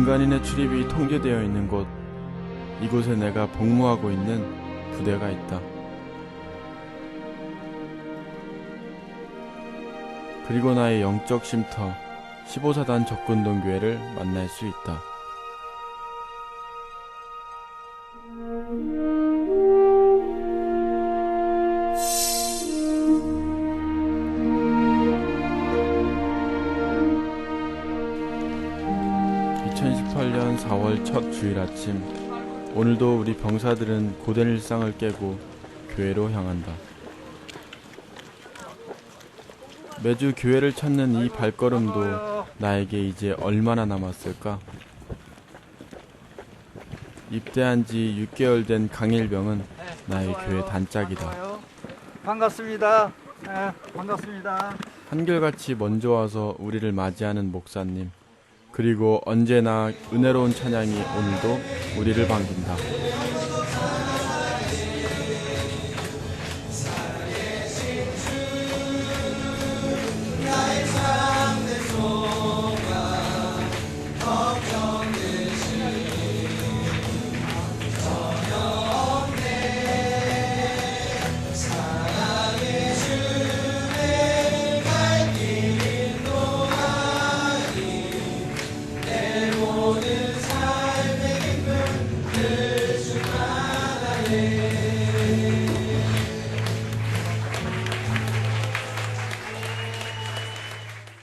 민간인의 출입이 통제되어 있는 곳, 이곳에 내가 복무하고 있는 부대가 있다. 그리고 나의 영적 쉼터 15사단 적군동교회를 만날 수 있다. (2018년 4월) 첫 주일 아침, 오늘도 우리 병사들은 고된 일상을 깨고 교회로 향한다. 매주 교회를 찾는 이 발걸음도 나에게 이제 얼마나 남았을까? 입대한 지 6개월 된 강일병은 나의 교회 단짝이다. 반갑습니다. 네, 반갑습니다. 한결같이 먼저 와서 우리를 맞이하는 목사님, 그리고 언제나 은혜로운 찬양이 오늘도 우리를 반긴다.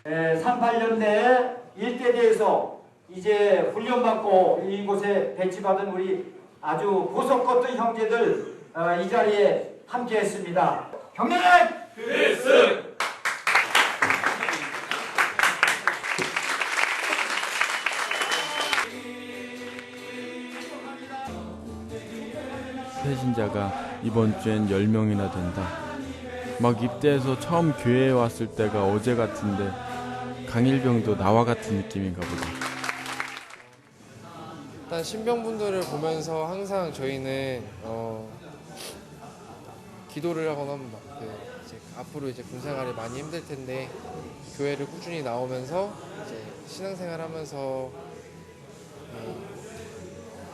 네, 38년대 일대대에서 이제 훈련받고 이곳에 배치받은 우리 아주 보석같은 형제들 이 자리에 함께했습니다. 경례는 필승! 새신자가 이번 주엔 10명이나 된다. 막 입대해서 처음 교회에 왔을 때가 어제 같은데 강일병도 나와 같은 느낌인가 보다. 일단 신병분들을 보면서 항상 저희는 기도를 하곤 합니다. 이제 앞으로 이제 군생활이 많이 힘들 텐데 교회를 꾸준히 나오면서 이제 신앙생활하면서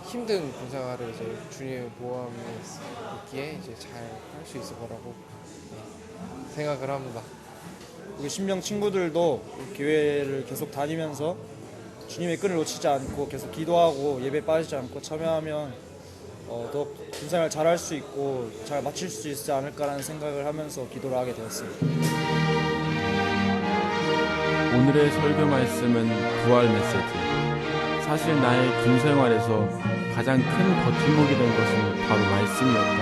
힘든 군생활을 이제 주님의 보호함에 있기에 이제 잘 할 수 있을 거라고 생각을 합니다. 우리 신병 친구들도 교회를 계속 다니면서 주님의 끈을 놓치지 않고 계속 기도하고 예배 빠지지 않고 참여하면 더 군생활 잘 할 수 있고 잘 마칠 수 있지 않을까라는 생각을 하면서 기도를 하게 되었습니다. 오늘의 설교 말씀은 부활 메시지. 사실 나의 군생활에서 가장 큰 버팀목이 된 것은 바로 말씀이었다.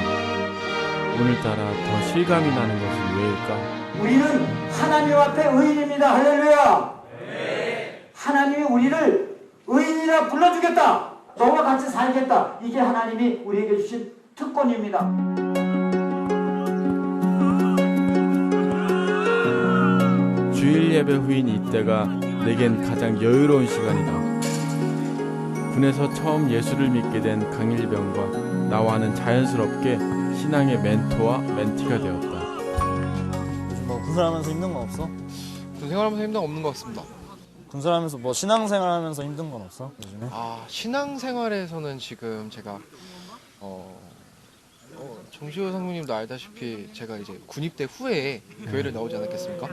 오늘따라 더 실감이 나는 것은 왜일까? 우리는 하나님 앞에 의인입니다. 할렐루야. 네. 하나님이 우리를 의인이라 불러주겠다. 너와 같이 살겠다. 이게 하나님이 우리에게 주신 특권입니다. 주일 예배 후인 이때가 내겐 가장 여유로운 시간이다. 군에서 처음 예수를 믿게 된 강일병과 나와는 자연스럽게 신앙의 멘토와 멘티가 되었다. 요즘 뭐 군생활하면서 힘든 건 없어? 군생활하면서 힘든 건 없는 것 같습니다. 군생활하면서 뭐 신앙생활하면서 힘든 건 없어? 요즘에? 신앙생활에서는 지금 제가 정시호 상무님도 알다시피 제가 이제 군입대 후에 교회를 나오지 않았겠습니까?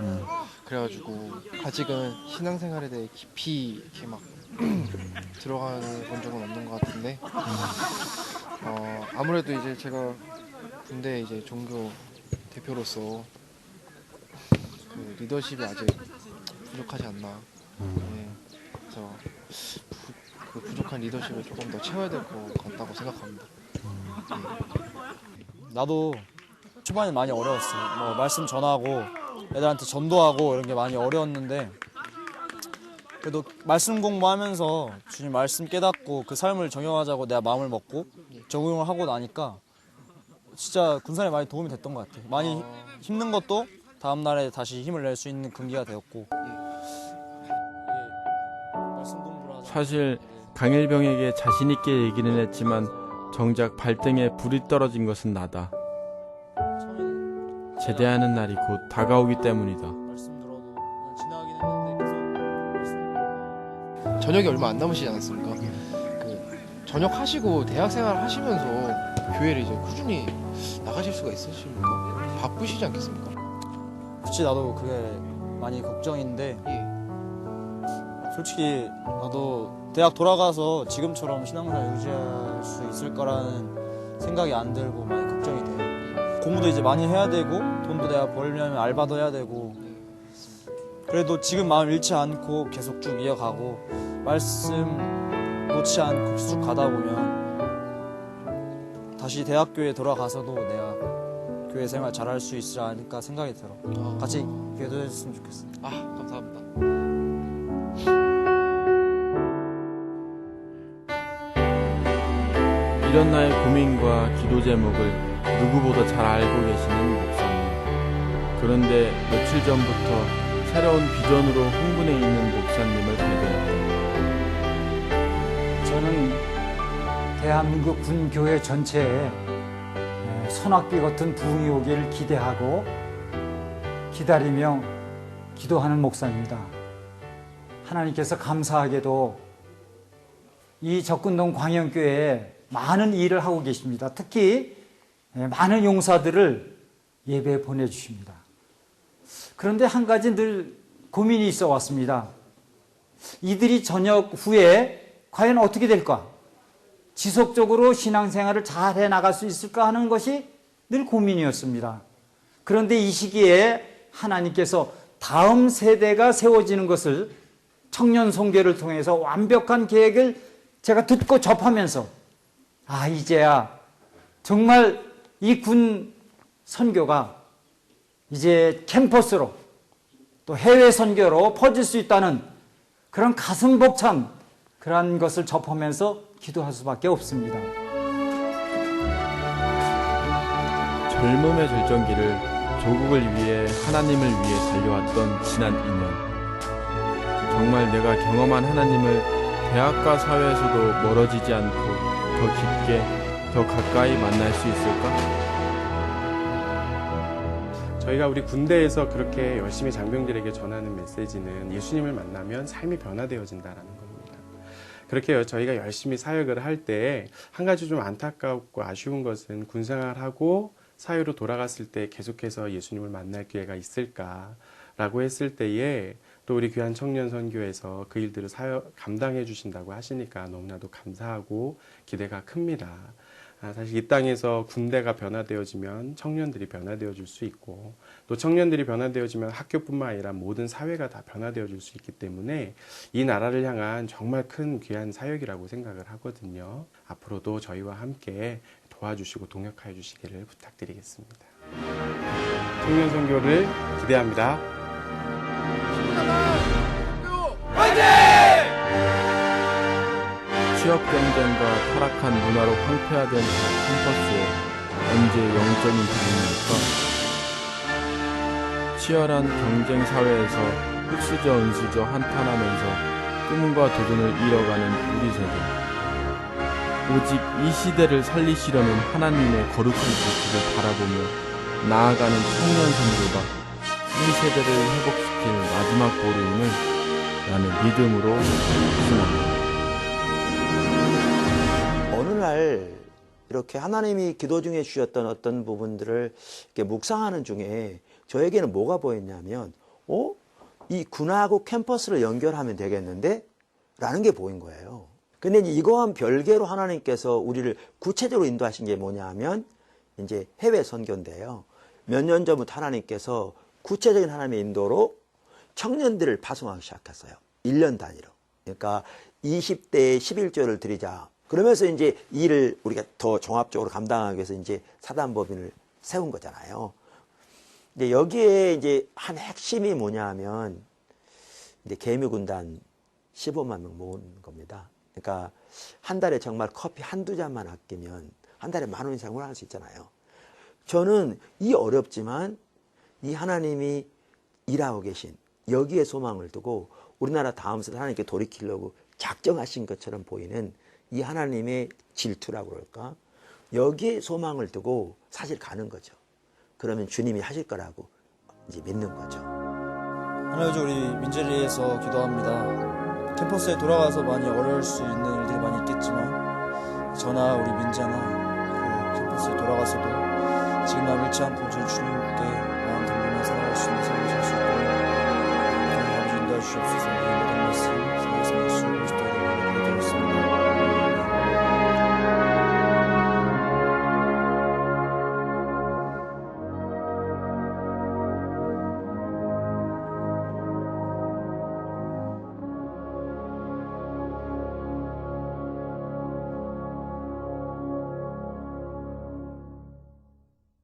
그래가지고 아직은 신앙생활에 대해 깊이 이렇게 막 들어가 본 적은 없는 것 같은데 아무래도 이제 제가 군대 이제 종교 대표로서 그 리더십이 아직 부족하지 않나. 네, 그래서 그 부족한 리더십을 조금 더 채워야 될 것 같다고 생각합니다. 나도 초반에 많이 어려웠어. 뭐 말씀 전하고 애들한테 전도하고 이런 게 많이 어려웠는데 그래도 말씀 공부하면서 주님 말씀 깨닫고 그 삶을 적용하자고 내가 마음을 먹고 적용을 하고 나니까 진짜 군생활에 많이 도움이 됐던 것 같아. 많이 힘든 것도 다음 날에 다시 힘을 낼 수 있는 근기가 되었고. 사실 강일병에게 자신 있게 얘기는 했지만 정작 발등에 불이 떨어진 것은 나다. 제대하는 날이 곧 다가오기 때문이다. 저녁이 얼마 안 남으시지 않았습니까? 그 전역 하시고 대학 생활 하시면서 교회를 이제 꾸준히 나가실 수가 있으십니까? 바쁘시지 않겠습니까? 그치, 나도 그게 많이 걱정인데 예. 솔직히 나도 대학 돌아가서 지금처럼 신앙생활 유지할 수 있을 거라는 생각이 안 들고 많이 걱정이 돼요. 공부도 이제 많이 해야 되고 돈도 내가 벌려면 알바도 해야 되고, 그래도 지금 마음 잃지 않고 계속 쭉 이어가고 말씀 놓지 않고 쭉 가다 보면 다시 대학교에 돌아가서도 내가 교회 생활 잘할 수 있지 않을까 생각이 들어. 같이 기도해 줬으면 좋겠어. 아, 감사합니다. 이런 나의 고민과 기도 제목을 누구보다 잘 알고 계시는 목사님. 그런데 며칠 전부터 새로운 비전으로 흥분해 있는 목사님을 발견했다. 저는 대한민국 군교회 전체에 소낙비 같은 부흥이 오기를 기대하고 기다리며 기도하는 목사입니다. 하나님께서 감사하게도 이 적군동 광영교회에 많은 일을 하고 계십니다. 특히 많은 용사들을 예배에 보내주십니다. 그런데 한 가지 늘 고민이 있어 왔습니다. 이들이 저녁 후에 과연 어떻게 될까? 지속적으로 신앙생활을 잘 해나갈 수 있을까 하는 것이 늘 고민이었습니다. 그런데 이 시기에 하나님께서 다음 세대가 세워지는 것을 청년 선교를 통해서 완벽한 계획을 제가 듣고 접하면서 이제야 정말 이 군 선교가 이제 캠퍼스로 또 해외 선교로 퍼질 수 있다는 그런 가슴 벅찬 그런 것을 접하면서 기도할 수밖에 없습니다. 젊음의 절정기를 조국을 위해 하나님을 위해 달려왔던 지난 2년. 정말 내가 경험한 하나님을 대학과 사회에서도 멀어지지 않고 더 깊게, 더 가까이 만날 수 있을까? 저희가 우리 군대에서 그렇게 열심히 장병들에게 전하는 메시지는 예수님을 만나면 삶이 변화되어진다라는 겁니다. 그렇게 저희가 열심히 사역을 할 때 한 가지 좀 안타깝고 아쉬운 것은 군생활하고 사회로 돌아갔을 때 계속해서 예수님을 만날 기회가 있을까라고 했을 때에 또 우리 귀한 청년 선교에서 그 일들을 감당해 주신다고 하시니까 너무나도 감사하고 기대가 큽니다. 사실 이 땅에서 군대가 변화되어지면 청년들이 변화되어질 수 있고 또 청년들이 변화되어지면 학교뿐만 아니라 모든 사회가 다 변화되어질 수 있기 때문에 이 나라를 향한 정말 큰 귀한 사역이라고 생각을 하거든요. 앞으로도 저희와 함께 도와주시고 동역하여 주시기를 부탁드리겠습니다. 청년 선교를 기대합니다. 취업 경쟁과 타락한 문화로 황폐화된 캠퍼스에 언제 영적인 기분일까? 치열한 경쟁 사회에서 흑수저 은수저 한탄하면서 꿈과 도전을 잃어가는 우리 세대. 오직 이 시대를 살리시려는 하나님의 거룩한 모습을 바라보며 나아가는 청년 선교가 이 세대를 회복시킬 마지막 보루임을 나는 믿음으로 확신합니다. 어느 날 이렇게 하나님이 기도 중에 주셨던 어떤 부분들을 이렇게 묵상하는 중에 저에게는 뭐가 보였냐면 이 군하고 캠퍼스를 연결하면 되겠는데? 라는 게 보인 거예요. 근데 이거와는 별개로 하나님께서 우리를 구체적으로 인도하신 게 뭐냐 하면 이제 해외 선교인데요. 몇 년 전부터 하나님께서 구체적인 하나님의 인도로 청년들을 파송하기 시작했어요. 1년 단위로. 그러니까 20대에 11조를 드리자. 그러면서 이제 일을 우리가 더 종합적으로 감당하기 위해서 이제 사단법인을 세운 거잖아요. 이제 여기에 이제 한 핵심이 뭐냐 하면 이제 개미군단 15만 명 모으는 겁니다. 그러니까 한 달에 정말 커피 한두 잔만 아끼면 한 달에 10,000원 이상 생활할 수 있잖아요. 저는 이 어렵지만 이 하나님이 일하고 계신 여기에 소망을 두고 우리나라 다음 세대 하나님께 돌이키려고 작정하신 것처럼 보이는 이 하나님의 질투라고 그럴까? 여기에 소망을 두고 사실 가는 거죠. 그러면 주님이 하실 거라고 이제 믿는 거죠. 하나님, 우리 민재리에서 기도합니다. 캠퍼스에 돌아가서 많이 어려울 수 있는 일들이 많이 있겠지만 저나 우리 민자나 그 캠퍼스에 돌아가서도 지금 날 잃지 않고 저희 주님께 마음 돌리며 살아갈 수 있는 삶을 살